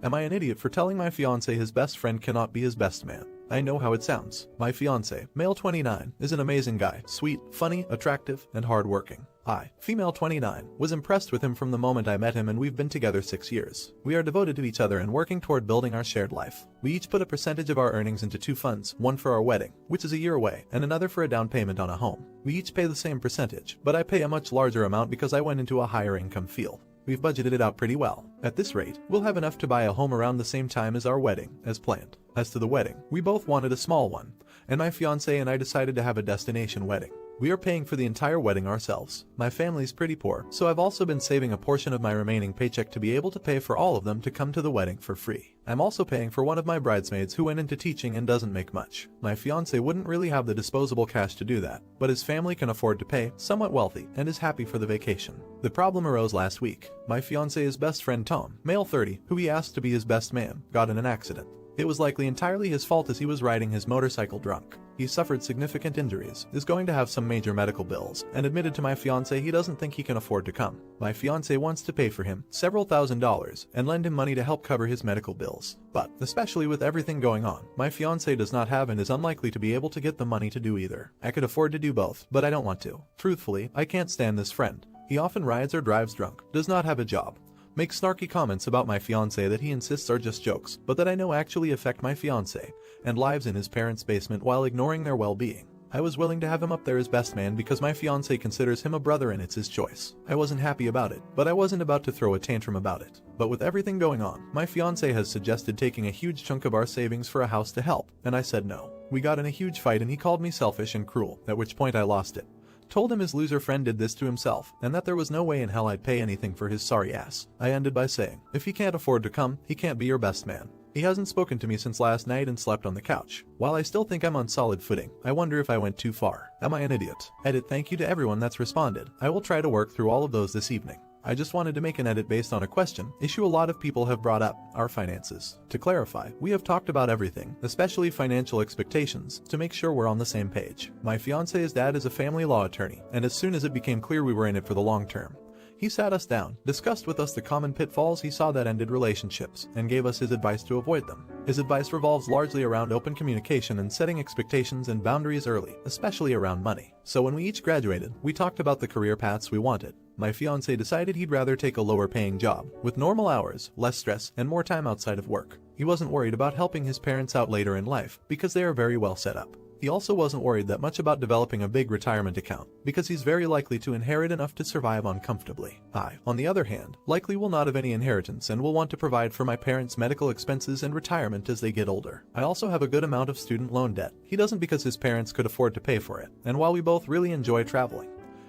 Am I an idiot for telling my fiancé his best friend cannot be his best man? I know how it sounds. My fiancé, male 29, is an amazing guy, sweet, funny, attractive, and hardworking. I, female 29, was impressed with him from the moment I met him, and we've been together 6 years. We are devoted to each other and working toward building our shared life. We each put a percentage of our earnings into 2 funds, one for our wedding, which is a year away, and another for a down payment on a home. We each pay the same percentage, but I pay a much larger amount because I went into a higher income field. We've budgeted it out pretty well. At this rate, we'll have enough to buy a home around the same time as our wedding, as planned. As to the wedding, we both wanted a small one, and my fiancé and I decided to have a destination wedding. We are paying for the entire wedding ourselves. My family's pretty poor, so I've also been saving a portion of my remaining paycheck to be able to pay for all of them to come to the wedding for free. I'm also paying for one of my bridesmaids who went into teaching and doesn't make much. My fiancé wouldn't really have the disposable cash to do that, but his family can afford to pay, somewhat wealthy, and is happy for the vacation. The problem arose last week. My fiancé's best friend Tom, male 30, who he asked to be his best man, got in an accident. It was likely entirely his fault as he was riding his motorcycle drunk. He suffered significant injuries, is going to have some major medical bills, and admitted to my fiancé he doesn't think he can afford to come. My fiancé wants to pay for him several $1,000s and lend him money to help cover his medical bills. But, especially with everything going on, my fiancé does not have and is unlikely to be able to get the money to do either. I could afford to do both, but I don't want to. Truthfully, I can't stand this friend. He often rides or drives drunk, does not have a job, makes snarky comments about my fiancé that he insists are just jokes, but that I know actually affect my fiancé, and lives in his parents' basement while ignoring their well-being. I was willing to have him up there as best man because my fiancé considers him a brother and it's his choice. I wasn't happy about it, but I wasn't about to throw a tantrum about it. But with everything going on, my fiancé has suggested taking a huge chunk of our savings for a house to help, and I said no. We got in a huge fight and he called me selfish and cruel, at which point I lost it. Told him his loser friend did this to himself, and that there was no way in hell I'd pay anything for his sorry ass. I ended by saying, if he can't afford to come, he can't be your best man. He hasn't spoken to me since last night and slept on the couch. While I still think I'm on solid footing, I wonder if I went too far. Am I an idiot? Edit. Thank you to everyone that's responded. I will try to work through all of those this evening. I just wanted to make an edit based on a question issue a lot of people have brought up, our finances. To clarify, we have talked about everything, especially financial expectations, to make sure we're on the same page. My fiancé's dad is a family law attorney, and as soon as it became clear we were in it for the long term, he sat us down, discussed with us the common pitfalls he saw that ended relationships, and gave us his advice to avoid them. His advice revolves largely around open communication and setting expectations and boundaries early, especially around money. So when we each graduated, we talked about the career paths we wanted. My fiancé decided he'd rather take a lower paying job, with normal hours, less stress, and more time outside of work. He wasn't worried about helping his parents out later in life, because they are very well set up. He also wasn't worried that much about developing a big retirement account, because he's very likely to inherit enough to survive on comfortably. I, on the other hand, likely will not have any inheritance and will want to provide for my parents' medical expenses and retirement as they get older. I also have a good amount of student loan debt. He doesn't because his parents could afford to pay for it, and while we both really enjoy traveling,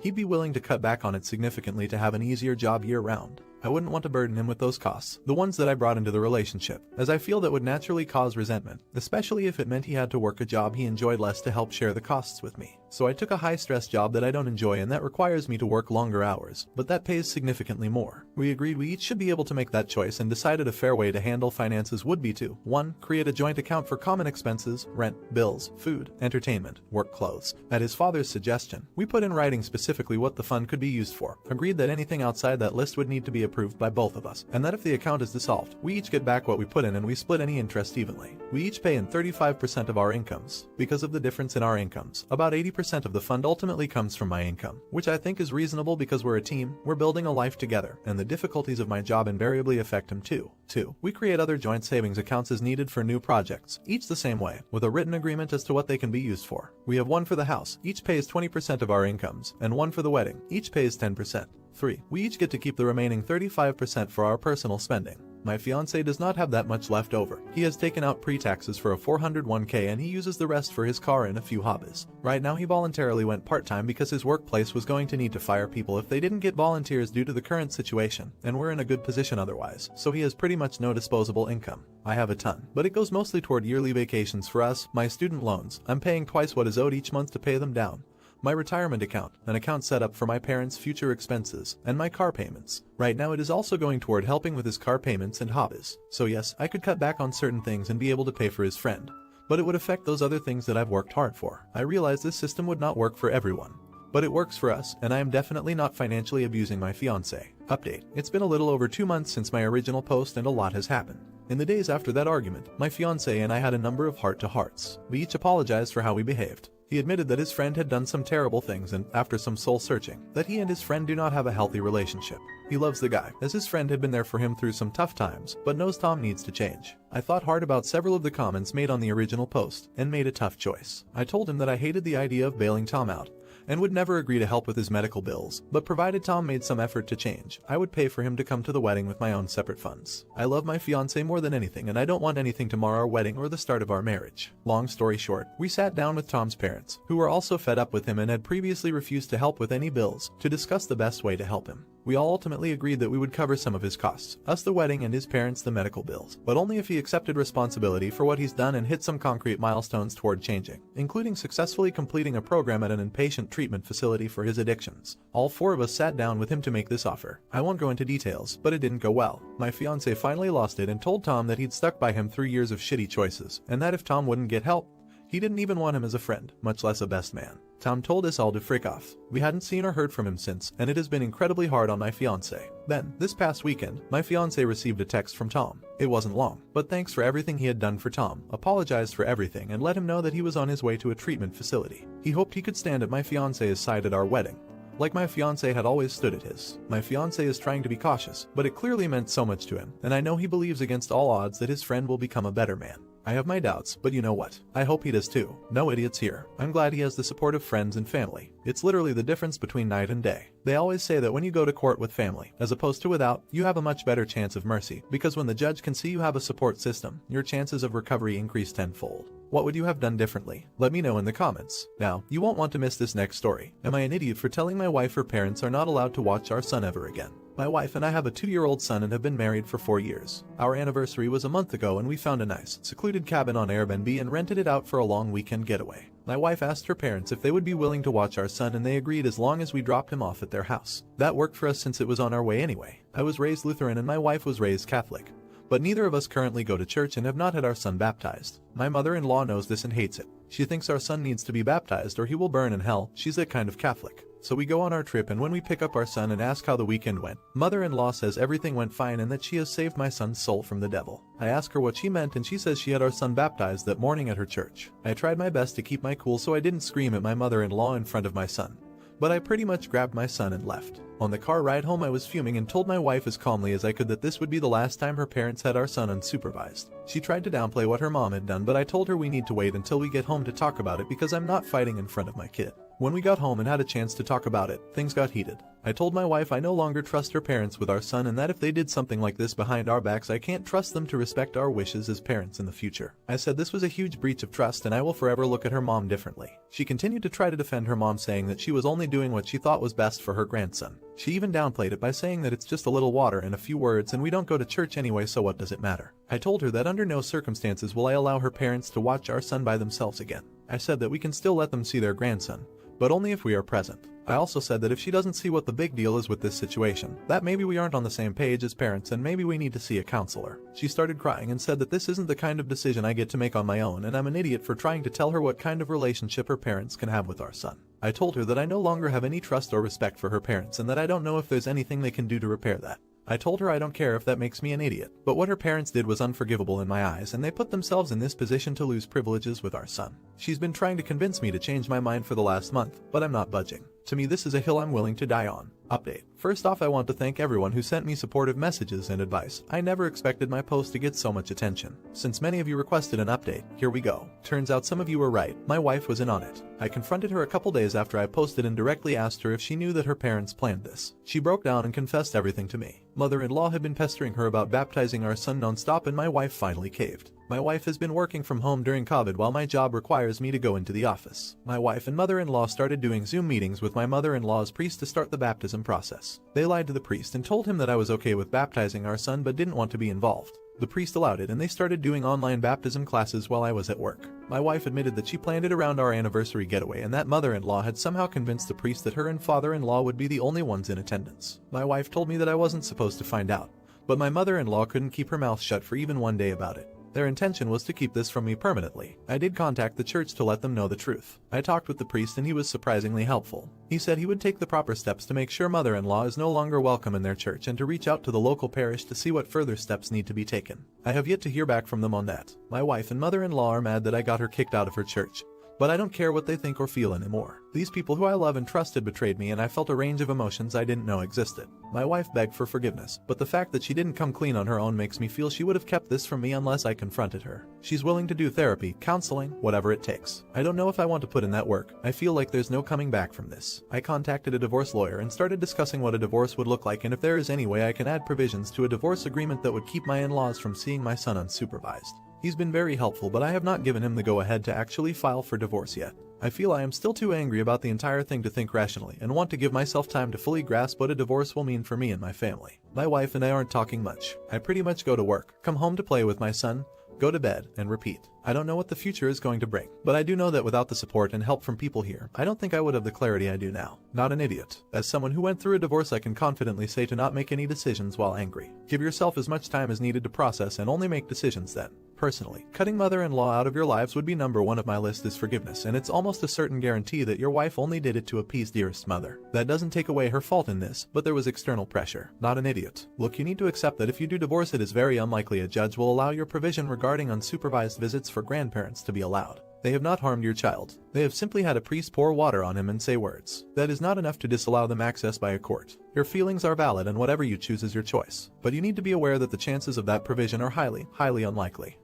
he'd be willing to cut back on it significantly to have an easier job year-round. I wouldn't want to burden him with those costs, the ones that I brought into the relationship, as I feel that would naturally cause resentment, especially if it meant he had to work a job he enjoyed less to help share the costs with me. So I took a high-stress job that I don't enjoy and that requires me to work longer hours, but that pays significantly more. We agreed we each should be able to make that choice and decided a fair way to handle finances would be to 1. Create a joint account for common expenses, rent, bills, food, entertainment, work clothes. At his father's suggestion, we put in writing specifically what the fund could be used for, agreed that anything outside that list would need to be approved by both of us, and that if the account is dissolved, we each get back what we put in and we split any interest evenly. We each pay in 35% of our incomes. Because of the difference in our incomes, about 80% of the fund ultimately comes from my income, which I think is reasonable because we're a team, we're building a life together, and the difficulties of my job invariably affect him too. 2. We create other joint savings accounts as needed for new projects, each the same way, with a written agreement as to what they can be used for. We have one for the house, each pays 20% of our incomes, and one for the wedding, each pays 10%. 3. We each get to keep the remaining 35% for our personal spending. My fiancé does not have that much left over. He has taken out pre-taxes for a 401k and he uses the rest for his car and a few hobbies. Right now he voluntarily went part-time because his workplace was going to need to fire people if they didn't get volunteers due to the current situation, and we're in a good position otherwise, so he has pretty much no disposable income. I have a ton, but it goes mostly toward yearly vacations for us, my student loans, I'm paying twice what is owed each month to pay them down, my retirement account, an account set up for my parents' future expenses, and my car payments. Right now it is also going toward helping with his car payments and hobbies. So yes, I could cut back on certain things and be able to pay for his friend, but it would affect those other things that I've worked hard for. I realize this system would not work for everyone, but it works for us, and I am definitely not financially abusing my fiancé. Update. It's been a little over 2 months since my original post and a lot has happened. In the days after that argument, my fiancé and I had a number of heart-to-hearts. We each apologized for how we behaved. He admitted that his friend had done some terrible things and, after some soul-searching, that he and his friend do not have a healthy relationship. He loves the guy, as his friend had been there for him through some tough times, but knows Tom needs to change. I thought hard about several of the comments made on the original post, and made a tough choice. I told him that I hated the idea of bailing Tom out, and would never agree to help with his medical bills, but provided Tom made some effort to change, I would pay for him to come to the wedding with my own separate funds. I love my fiancé more than anything, and I don't want anything to mar our wedding or the start of our marriage. Long story short, we sat down with Tom's parents, who were also fed up with him and had previously refused to help with any bills, to discuss the best way to help him. We all ultimately agreed that we would cover some of his costs, us the wedding and his parents the medical bills, but only if he accepted responsibility for what he's done and hit some concrete milestones toward changing, including successfully completing a program at an inpatient treatment facility for his addictions. All four of us sat down with him to make this offer. I won't go into details, but it didn't go well. My fiancé finally lost it and told Tom that he'd stuck by him through years of shitty choices, and that if Tom wouldn't get help, he didn't even want him as a friend, much less a best man. Tom told us all to frick off. We hadn't seen or heard from him since, and it has been incredibly hard on my fiancé. Then, this past weekend, my fiancé received a text from Tom. It wasn't long, but thanks for everything he had done for Tom, apologized for everything, and let him know that he was on his way to a treatment facility. He hoped he could stand at my fiancé's side at our wedding, like my fiancé had always stood at his. My fiancé is trying to be cautious, but it clearly meant so much to him, and I know he believes against all odds that his friend will become a better man. I have my doubts, but you know what? I hope he does too. No idiots here. I'm glad he has the support of friends and family. It's literally the difference between night and day. They always say that when you go to court with family, as opposed to without, you have a much better chance of mercy, because when the judge can see you have a support system, your chances of recovery increase tenfold. What would you have done differently? Let me know in the comments. Now, you won't want to miss this next story. Am I an idiot for telling my wife her parents are not allowed to watch our son ever again? My wife and I have a 2-year-old son and have been married for 4 years. Our anniversary was a month ago and we found a nice, secluded cabin on Airbnb and rented it out for a long weekend getaway. My wife asked her parents if they would be willing to watch our son and they agreed as long as we dropped him off at their house. That worked for us since it was on our way anyway. I was raised Lutheran and my wife was raised Catholic, but neither of us currently go to church and have not had our son baptized. My mother-in-law knows this and hates it. She thinks our son needs to be baptized or he will burn in hell. She's that kind of Catholic. So we go on our trip, and when we pick up our son and ask how the weekend went, mother-in-law says everything went fine and that she has saved my son's soul from the devil. I ask her what she meant and she says she had our son baptized that morning at her church. I tried my best to keep my cool so I didn't scream at my mother-in-law in front of my son, but I pretty much grabbed my son and left. On the car ride home I was fuming and told my wife as calmly as I could that this would be the last time her parents had our son unsupervised. She tried to downplay what her mom had done, but I told her we need to wait until we get home to talk about it because I'm not fighting in front of my kid. When we got home and had a chance to talk about it, things got heated. I told my wife I no longer trust her parents with our son and that if they did something like this behind our backs I can't trust them to respect our wishes as parents in the future. I said this was a huge breach of trust and I will forever look at her mom differently. She continued to try to defend her mom, saying that she was only doing what she thought was best for her grandson. She even downplayed it by saying that it's just a little water and a few words and we don't go to church anyway, so what does it matter? I told her that under no circumstances will I allow her parents to watch our son by themselves again. I said that we can still let them see their grandson, but only if we are present. I also said that if she doesn't see what the big deal is with this situation, that maybe we aren't on the same page as parents and maybe we need to see a counselor. She started crying and said that this isn't the kind of decision I get to make on my own and I'm an idiot for trying to tell her what kind of relationship her parents can have with our son. I told her that I no longer have any trust or respect for her parents and that I don't know if there's anything they can do to repair that. I told her I don't care if that makes me an idiot, but what her parents did was unforgivable in my eyes and they put themselves in this position to lose privileges with our son. She's been trying to convince me to change my mind for the last month, but I'm not budging. To me, this is a hill I'm willing to die on. Update. First off, I want to thank everyone who sent me supportive messages and advice. I never expected my post to get so much attention. Since many of you requested an update, here we go. Turns out some of you were right. My wife was in on it. I confronted her a couple days after I posted and directly asked her if she knew that her parents planned this. She broke down and confessed everything to me. Mother-in-law had been pestering her about baptizing our son nonstop and my wife finally caved. My wife has been working from home during COVID while my job requires me to go into the office. My wife and mother-in-law started doing Zoom meetings with my mother-in-law's priest to start the baptism process. They lied to the priest and told him that I was okay with baptizing our son but didn't want to be involved. The priest allowed it and they started doing online baptism classes while I was at work. My wife admitted that she planned it around our anniversary getaway and that mother-in-law had somehow convinced the priest that her and father-in-law would be the only ones in attendance. My wife told me that I wasn't supposed to find out, but my mother-in-law couldn't keep her mouth shut for even one day about it. Their intention was to keep this from me permanently. I did contact the church to let them know the truth. I talked with the priest and he was surprisingly helpful. He said he would take the proper steps to make sure mother-in-law is no longer welcome in their church and to reach out to the local parish to see what further steps need to be taken. I have yet to hear back from them on that. My wife and mother-in-law are mad that I got her kicked out of her church. But I don't care what they think or feel anymore. These people who I love and trusted betrayed me and I felt a range of emotions I didn't know existed. My wife begged for forgiveness, but the fact that she didn't come clean on her own makes me feel she would have kept this from me unless I confronted her. She's willing to do therapy, counseling, whatever it takes. I don't know if I want to put in that work. I feel like there's no coming back from this. I contacted a divorce lawyer and started discussing what a divorce would look like and if there is any way I can add provisions to a divorce agreement that would keep my in-laws from seeing my son unsupervised. He's been very helpful, but I have not given him the go-ahead to actually file for divorce yet. I feel I am still too angry about the entire thing to think rationally and want to give myself time to fully grasp what a divorce will mean for me and my family. My wife and I aren't talking much. I pretty much go to work, come home to play with my son, go to bed, and repeat. I don't know what the future is going to bring, but I do know that without the support and help from people here, I don't think I would have the clarity I do now. Not an idiot. As someone who went through a divorce, I can confidently say to not make any decisions while angry. Give yourself as much time as needed to process and only make decisions then. Personally, cutting mother-in-law out of your lives would be number one of my list is forgiveness, and it's almost a certain guarantee that your wife only did it to appease dearest mother. That doesn't take away her fault in this, but there was external pressure. Not an idiot. Look, you need to accept that if you do divorce, it is very unlikely a judge will allow your provision regarding unsupervised visits for grandparents to be allowed. They have not harmed your child. They have simply had a priest pour water on him and say words. That is not enough to disallow them access by a court. Your feelings are valid and whatever you choose is your choice. But you need to be aware that the chances of that provision are highly, highly unlikely.